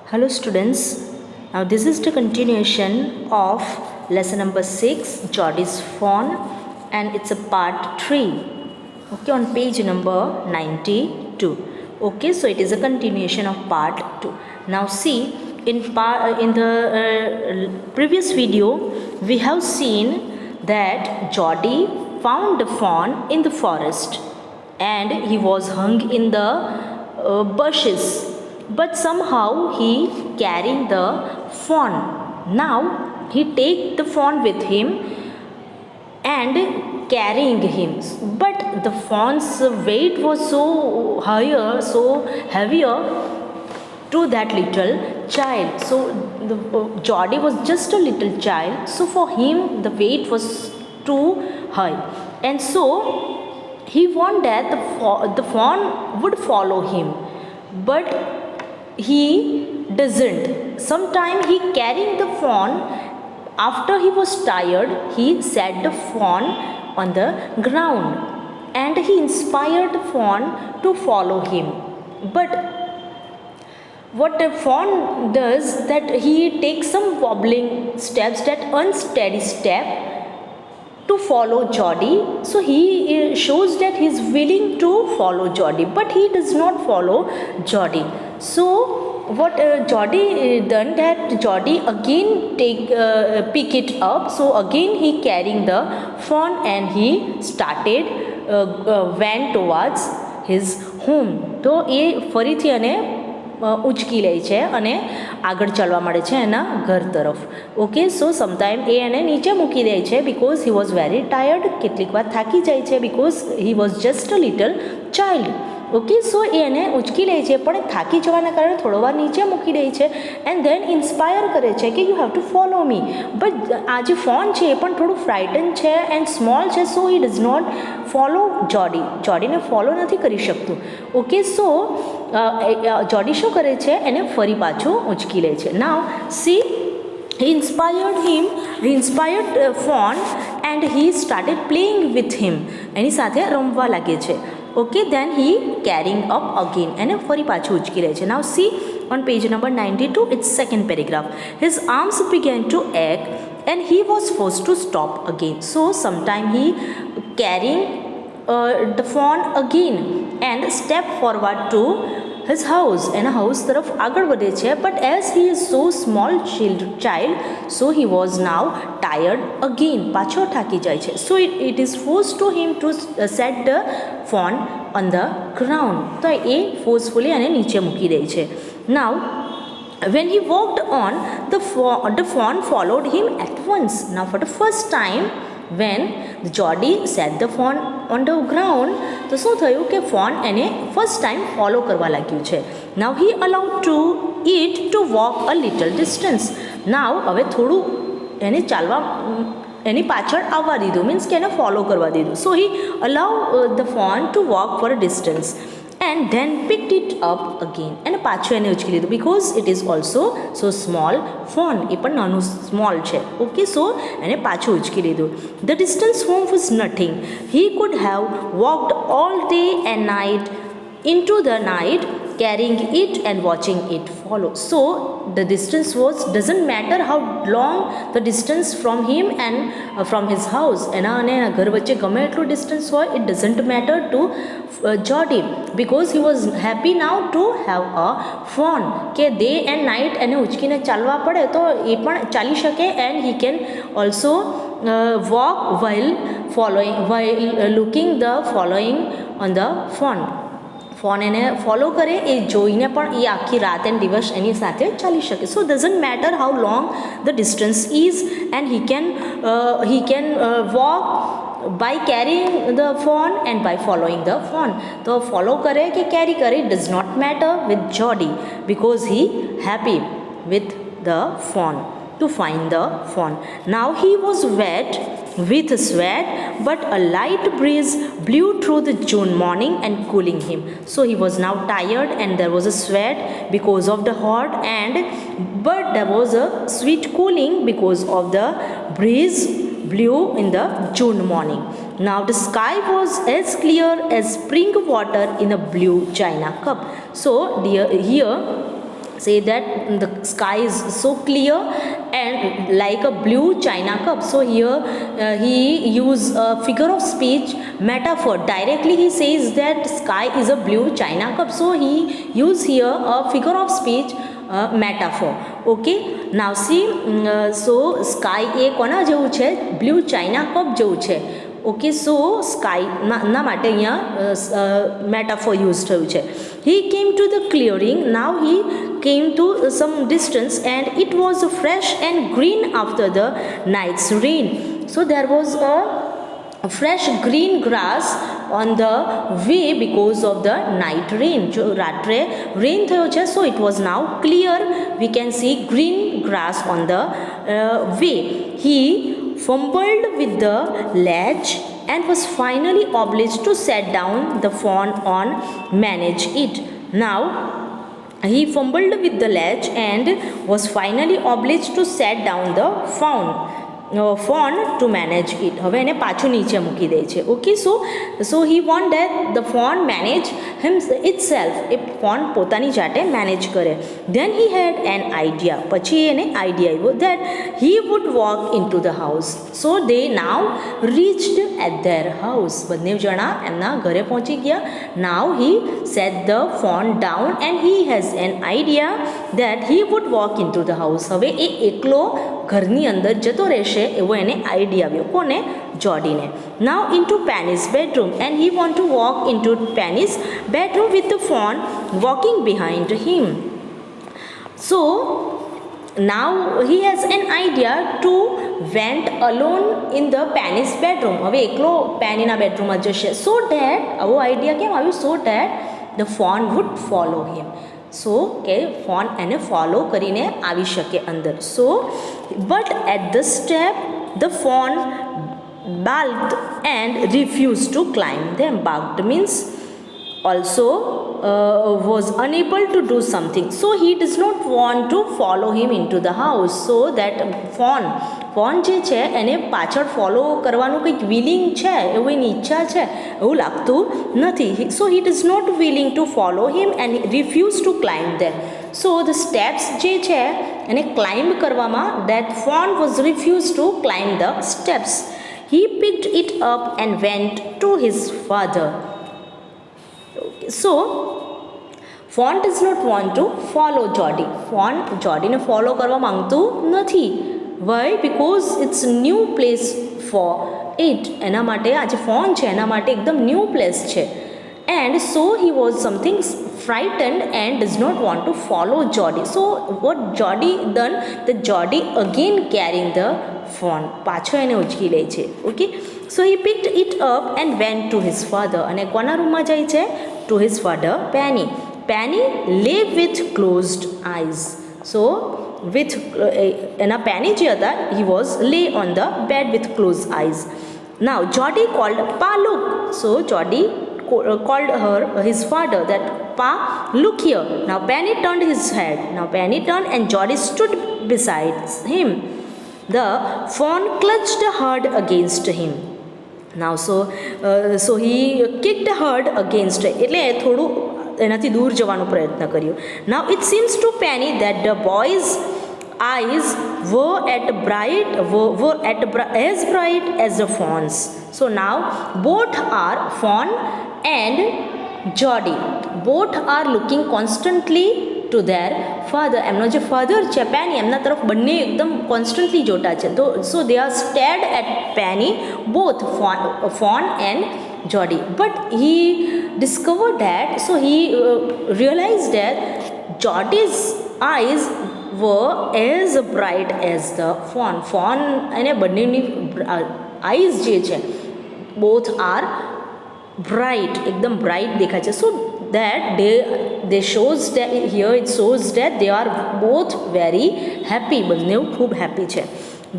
Hello students, now this is the continuation of lesson number 6 Geordie's Fawn and it's a part 3, okay, on page number 92. Okay, so it is a continuation of part 2. Now see, in the previous video we have seen that Geordie found the fawn in the forest and he was hung in the bushes, but somehow he carrying the fawn. Now he take the fawn with him and carrying him, but the fawn's weight was so higher, so heavier to that little child. So Geordie was just a little child, so for him the weight was too high, and so he wanted that the fawn would follow him, but he doesn't. Sometime he carrying the fawn. After he was tired, he set the fawn on the ground and he inspired the fawn to follow him. But what the fawn does, that he takes some wobbling steps, that unsteady step, to follow Geordie. So he shows that he is willing to follow Geordie, but he does not follow Geordie. So what Geordie done, that Geordie again pick it up. So again he carrying the fawn and he started went towards his home. તો એ ફરીથી અને ઉચકી લે છે અને આગળ ચાલવા માંડે છે એના ઘર તરફ. ઓકે, સો સમટાઈમ એ એને નીચે મૂકી દે છે because he was very tired. કેટલીક વાર થાકી જાય છે because he was just a little child. Okay, so એ એને ઉચકી લે છે, પણ થાકી જવાના કારણે થોડો વાર નીચે મૂકી દે છે એન્ડ ધેન ઇન્સ્પાયર કરે છે કે you have to follow me. But આ જે ફોન છે એ પણ થોડું ફ્રાઇટન છે એન્ડ સ્મોલ છે, સો હી ડઝ નોટ ફોલો જોડી. જોડીને ફોલો નથી કરી શકતું. ઓકે, સો જોડી શું કરે છે, એને ફરી પાછું ઉચકી લે છે. નાવ C, he inspired fawn and he started playing with him. એની સાથે રમવા લાગે છે. Okay, then he carrying up again, એને ફરી પાછું ઉચકી લે છે. Now see on page number 92, it's second paragraph. His arms began to ache and he was forced to stop again. So sometime he carrying the fawn again and step forward to his house, એના house તરફ આગળ વધે છે. But as he is so small child, so he was now tired again, પાછો થાકી જાય છે. So it is force to him to set the phone on the ground. તો એ ફોર્સફુલી એને નીચે મૂકી દે છે. નાવ when he walked on, the fawn followed him at once. Now for the first time when the Geordie set the fawn on the ground, તો શું થયું કે ફોન એને ફર્સ્ટ ટાઈમ ફોલો કરવા લાગ્યું છે. Now he allowed to it to walk a little distance. Now હવે થોડું એને ચાલવા, એની પાછળ આવવા દીધું, મીન્સ કે એને ફોલો કરવા દીધું. So he allow the fawn to walk for a distance and then picked it up again, અને પાછું એને ઉચકી લીધું because it is also so small fawn, એ પણ નાનું સ્મોલ છે. ઓકે, સો એને પાછું ઉચકી લીધું. The distance home was nothing. He could have walked all day and night into the night carrying it and watching it follow. So the distance was, doesn't matter how long the distance from him and from his house, એના અને એના ઘર વચ્ચે ગમે એટલું distance હોય, it doesn't matter to Geordie because he was happy now to have a fawn, કે day and night એને ઉચકીને ચાલવા પડે તો એ પણ ચાલી શકે and he can also walk while looking the following on the fawn. Phone એને ફોલો કરે એ જોઈને પણ એ આખી રાત એન્ડ દિવસ એની સાથે ચાલી શકે. So doesn't matter how long the distance is and he can walk by carrying the fawn and by following the fawn. તો ફોલો કરે કે કેરી કરે, it does not matter with Geordie because he happy with the fawn, to find the fawn. Now he was wet with sweat, but a light breeze blew through the June morning and cooling him. So he was now tired and there was a sweat because of the hot, but there was a sweet cooling because of the breeze blew in the June morning. Now the sky was as clear as spring water in a blue china cup. So here say that the sky is so clear and like a blue china cup. So here he use a figure of speech metaphor. Directly he says that sky is a blue china cup, so he use here a figure of speech metaphor. Okay, now see, so sky એ કોના જેવું છે? Blue China cup જેવું છે. Okay, સો sky ના માટે અહીંયા મેટાફોર use થયું છે. He came to the clearing. Now he came to some distance and it was fresh and green after the night's rain. So there was a fresh green grass on the way because of the night rain. જો રાત્રે rain થયો છે, so it was now clear. We can see green grass on the way. He fumbled with the latch and was finally obliged to set down the fawn on manage it. Now he fumbled with the latch and was finally obliged to set down the fawn to manage it. હવે એને પાછું નીચે મૂકી દે છે. Okay, so he want that the fawn manage itself. A fawn પોતાની જાતે manage કરે. Then he had an idea. પછી એને idea આવ્યો that he would walk into the house. So they now reached at their house. બંને જણા એમના ઘરે પહોંચી ગયા. Now he set the fawn down and he has an idea that he would walk into the house. હવે એ એકલો ઘરની અંદર જતો રહેશે એવો એને આઈડિયા આવ્યો. કોને? જોડીને. Now into Penny's bedroom and he want to walk into Penny's bedroom with the fawn walking behind him. So now he has an idea to went alone in the Penny's bedroom. હવે એકલો પેનીના બેડરૂમમાં જશે. So that આવો idea કેમ આવ્યો? So that the fawn would follow him. સો કે phone એને follow કરીને આવી શકે અંદર. So but at the step the phone balked and refused to climb them. Balked means also was unable to do something. So he does not want to follow him into the house. So that phone જે છે એને પાછળ follow કરવાનું કંઈક willing છે, એવું એની ઈચ્છા છે એવું લાગતું નથી. So he is not willing to follow him and refuse to climb them. So the steps જે છે એને ક્લાઇમ્બ કરવામાં that fawn was refused to climb the steps. He picked it up and went to his father. Okay, so fawn does not want to follow Jody. Fawn જોડીને follow કરવા માંગતું નથી. Why? Because it's new place for it. એના માટે આ જે phone છે એના માટે એકદમ ન્યૂ પ્લેસ છે. And so he was something frightened and does not want to follow Jody. So what Jody done? The Jody again carrying the fawn. પાછો એને ઉચકી લે છે. Okay, so he picked it up and went to his father. અને કોના રૂમમાં જાય છે? To his father, Penny. Penny lay with closed eyes. So with એના પેની જે હતા he was lay on the bed with closed eyes. Now Jody called Pa, look. So Jody called his father that Pa, look here. Now Penny turned his head. Now Penny turned and Jody stood beside him. The fawn clutched hard against him. Now so he kicked hard against it. એટલે થોડું એનાથી દૂર જવાનો પ્રયત્ન કર્યો. Now it seems to Penny that the boy's eyes were as bright as the fawn's. So now both are fawn and Jody. Both are looking constantly to their father. એમનો જે father છે પેની એમના તરફ બંને એકદમ constantly જોતા છે. તો so they are stared at Penny, both fawn and Jody. But he discovered that, so he realized that Jody's eyes were as bright as the fawn. Fawn અને બંનેની eyes જે છે both are bright, એકદમ bright દેખાય છે. So that they shows that here it shows that they are both very happy. બંને ખૂબ happy છે.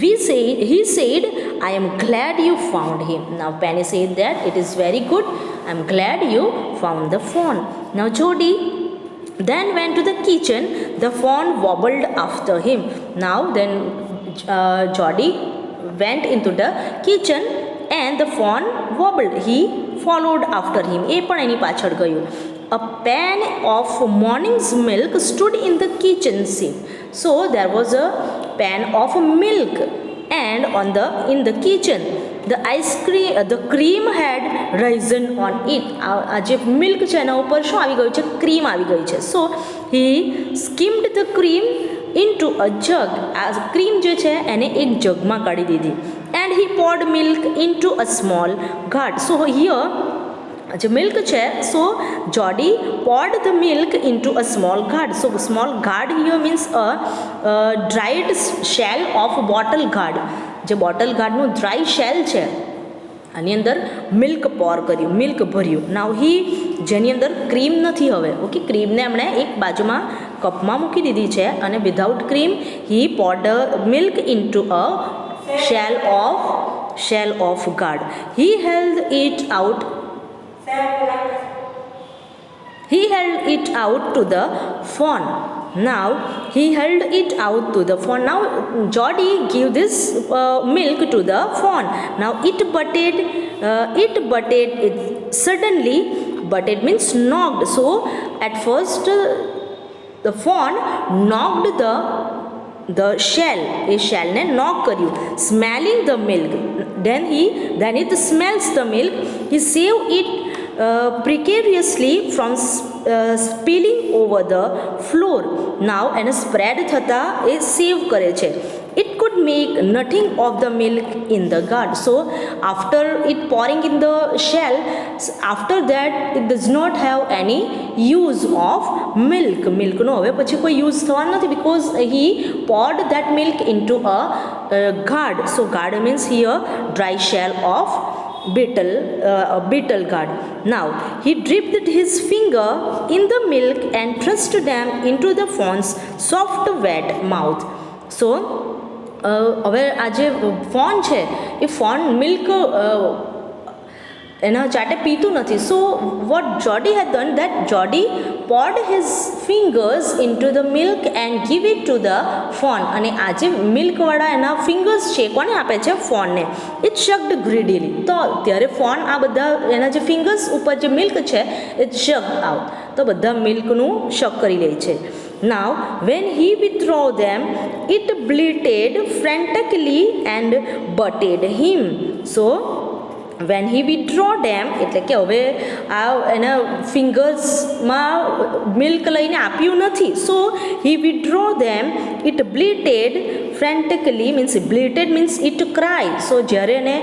He said, I am glad you found him. Now Penny said that it is very good. I am glad you found the fawn. Now Jody then went to the kitchen. The fawn wobbled after him. Now then Jody went into the kitchen and the fawn wobbled. He followed after him. એ પણ એની પાછળ ગયું. a pan of morning's milk stood in the kitchen sink. So there was a pan of milk and in the kitchen the cream had risen on it. આ જે milk છે એના ઉપર શું આવી ગયું છે? ક્રીમ આવી ગઈ છે. સો he skimmed the cream into a jug. આ ક્રીમ જે છે એને એક જગમાં કાઢી દીધી. and he poured milk into a small ghat. So here જે મિલ્ક છે, સો જોડી poured the milk into a small gourd. So small gourd here means a dried shell of bottle gourd. જે બોટલ ગાર્ડનું ડ્રાય શેલ છે આની અંદર milk પોર કર્યું, milk ભર્યું. નાવ હી જેની અંદર ક્રીમ નથી હવે, ઓકે, ક્રીમને એમણે એક બાજુમાં કપમાં મૂકી દીધી છે અને without cream he poured milk into a shell of gourd. He held it out to the fawn. Now Geordie gave this milk to the fawn. Now it butted it suddenly. Butted means knocked. So at first the fawn knocked the shell. A shell ne knock કર્યું. Smelling the milk. Then it smells the milk. He saved it precariously from spilling over the floor. Now એને spread થતા એ સેવ કરે છે. It could make nothing of the milk in the gourd. So after it pouring in the shell, after that it does not have any use of milk. મિલ્કનો હવે પછી કોઈ use થવાનો નથી because he poured that milk into a gourd. So gourd means here dry shell of beetle gourd. Now he dipped his finger in the milk and thrust them into the fawn's soft wet mouth. So હવે આ જે phone છે એ phone milk એના જાતે પીતું નથી. So what જોડી હેડ done that જોડી poured his fingers into the milk and give it to the fawn. અને આ જે મિલ્કવાળા એના ફિંગર્સ છે કોને આપે છે? ફોનને. ઇટ શક્ડ ગ્રીડીલી. તો ત્યારે ફોન આ બધા એના જે ફિંગર્સ ઉપર જે મિલ્ક છે ઇટ શક્ડ આઉટ. તો બધા મિલ્કનું શક કરી લે છે. Now when he withdrew them, it bleated frantically and butted him. So when he withdraw them એટલે કે હવે આ એના ફિંગર્સમાં મિલ્ક લઈને આપ્યું નથી. સો he withdraw them, it bleated frantically means it cry. સો જ્યારે એને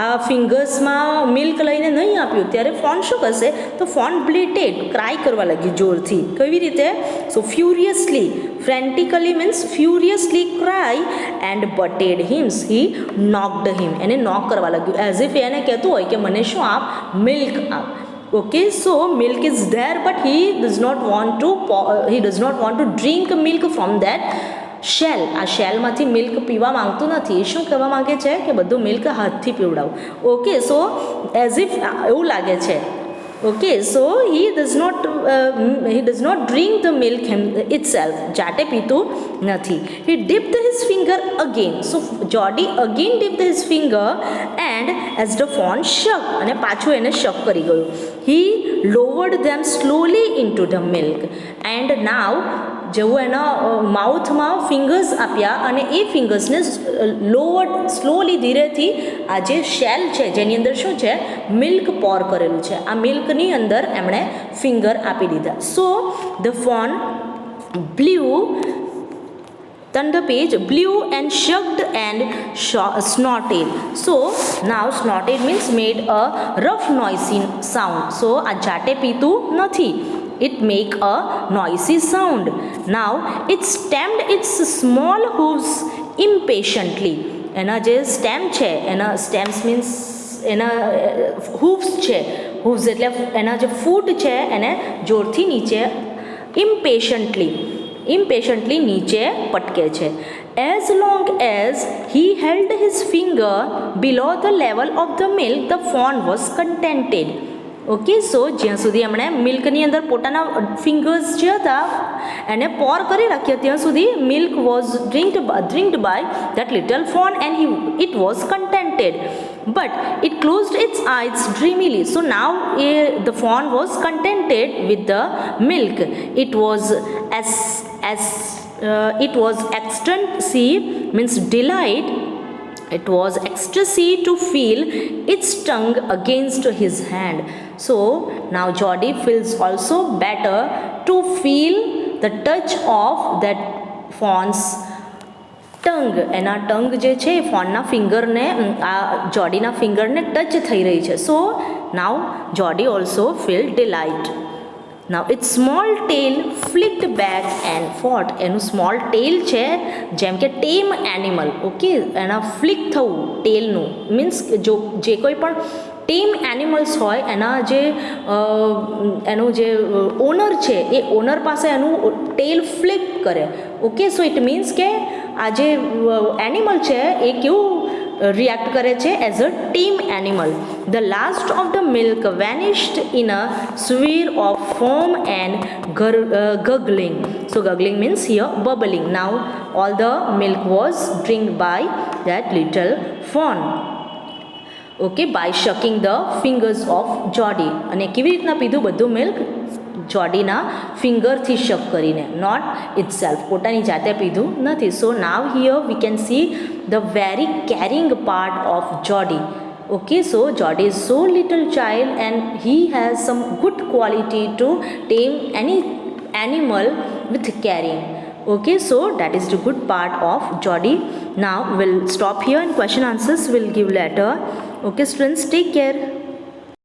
આ ફિંગર્સમાં મિલ્ક લઈને નહીં આપ્યું ત્યારે ફોન શું કરશે? તો ફોન બ્લીટેડ, ક્રાય કરવા લાગી જોરથી. કેવી રીતે? સો ફ્યુરિયસલી, frantically means furiously cry and butted him. He knocked him. એને નોક કરવા લાગ્યું એઝ ઇફ એને કહેતું હોય કે મને શું આપ? મિલ્ક આપ. Okay, so milk is there but he does not want to drink milk from that shell. આ શેલમાંથી મિલ્ક પીવા માંગતું નથી. શું કહેવા માંગે છે? કે બધું મિલ્ક હાથથી પીવડાવું. ઓકે, સો એઝ ઇફ એવું લાગે છે. Okay, so he does not drink the milk itself. જાતે પીતું નથી. He dipped his finger again. So Geordie again dipped his finger and as the fawn shook, અને પાછું એને શક કરી ગયું. He lowered them slowly into the milk and now જેવું એના માઉથમાં ફિંગર્સ આપ્યા અને એ ફિંગર્સને સ્લોલી ધીરેથી આ જે શેલ છે જેની અંદર શું છે? મિલ્ક પોર કરેલું છે. આ મિલ્કની અંદર એમણે ફિંગર આપી દીધા. So the fawn turn the page, blew and shocked and snorted. So now snorted means made a rough noisy sound. So આ જાતે પીતું નથી. It make a noisy sound. Now it stamped its small hooves impatiently. એના જે stamp છે, એના stamps means એના hooves છે. Hooves એટલે એના જે ફૂટ છે એને જોરથી નીચે impatiently નીચે પટકે છે. As long as he held his finger below the level of the milk, the fawn was contented. Okay so જ્યાં સુધી એમણે મિલ્કની અંદર પોતાના ફિંગર્સ જે હતા એને પોર કરી રાખ્યા ત્યાં સુધી milk was drinked by that little fawn and it was contented but it closed its eyes dreamily. So now the fawn was contented with the milk. It was ecstasy, means delight. It was ecstasy to feel its tongue against his hand. So now Geordie feels also better to feel the touch of that fawn's tongue. એના tongue જે છે એ ફોનના ફિંગરને આ જોડીના ફિંગરને touch થઈ રહી છે. So now Jody also feel delight. Now its small tail flicked back and forth. એનું small tail છે જેમ કે ટેમ એનિમલ. ઓકે એના ફ્લિક થવું ટેલનું મીન્સ જો જે કોઈ પણ ટેમ એનિમલ્સ હોય એના જે એનું જે ઓનર છે એ ઓનર પાસે એનું ટેલ ફ્લિપ કરે. ઓકે સો ઇટ મીન્સ કે આ જે એનિમલ છે એ કેવું રિએક્ટ કરે છે as a team animal. The last of the milk vanished in a swirl of foam and gurgling. So gurgling means here bubbling. Now all the milk was drinked by that little fawn. Okay by sucking the fingers of Jody. અને કેવી રીતના પીધું બધું milk? જોડીના ફિંગરથી શક કરીને, not it self, પોતાની જાતે પીધું નથી. So now here we can see the very caring part of Jody. Okay, so Geordie is so little child and he has some good quality to tame any animal with caring. Okay, so that is the good part of Geordie. Now we'll stop here and question answers we'll give later. Okay students, take care.